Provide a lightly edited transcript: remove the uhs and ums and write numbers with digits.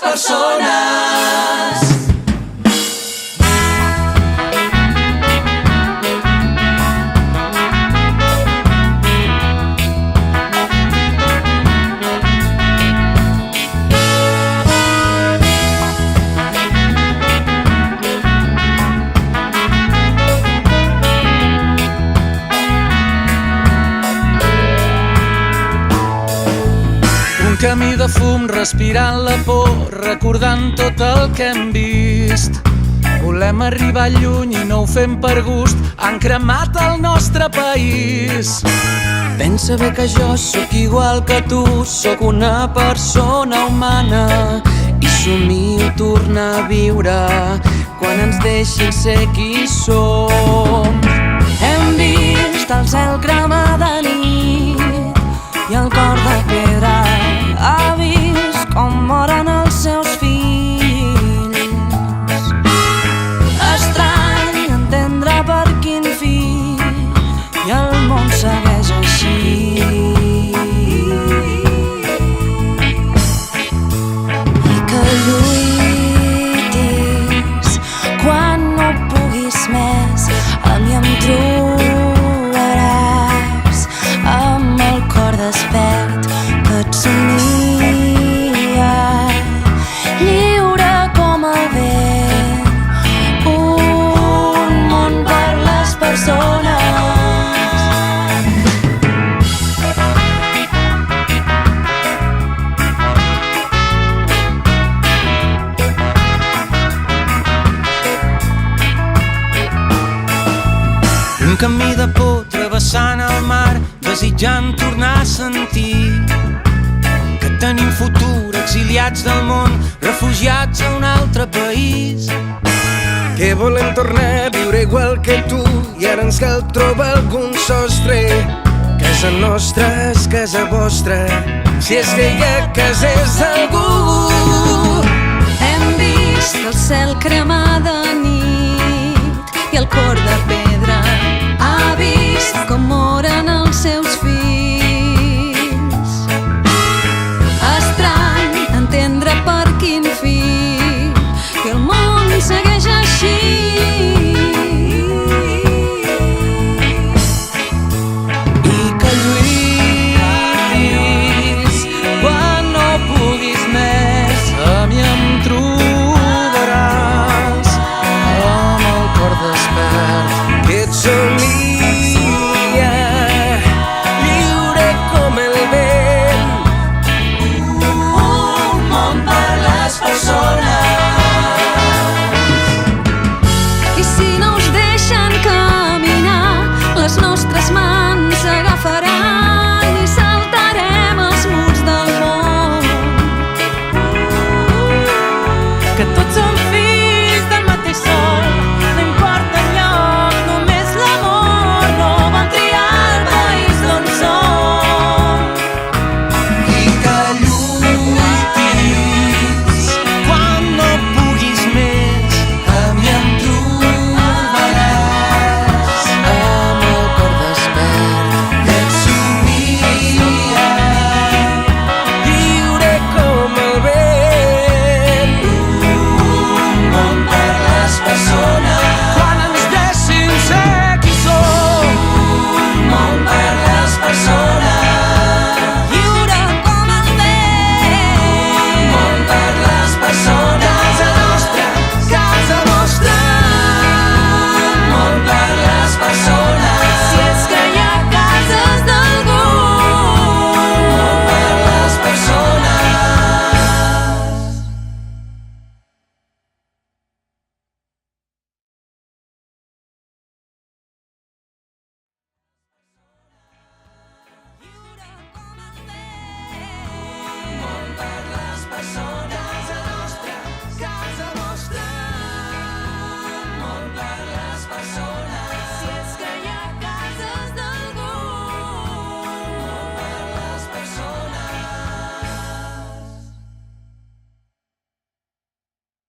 persones. Un camí de fum, respirant la por, recordant tot el que hem vist. Volem arribar lluny i no ho fem per gust, han cremat el nostre país. Pensa bé que jo sóc igual que tu, sóc una persona humana i somio tornar a viure quan ens deixin ser qui som. Hem vist el cel cremar de nit i el cor de pedra ha vist com moren els seus fills. Estrany entendre per quin fi i el món segueix així. I que lluitis quan no puguis més, a mi em trobaràs amb el cor despert que et somia, lliure com el vent, un món per les persones. Un camí de por travessant el mar, desitjant tornar a sentir que tenim futur, exiliats del món, refugiats a un altre país. Que volem tornar a viure igual que tu i ara ens cal trobar algun sostre. Casa nostra és casa vostra, si és que hi ha cases d'algú. Hem vist el cel cremar de nit i el cor de pedra ha vist com moren els seus fills.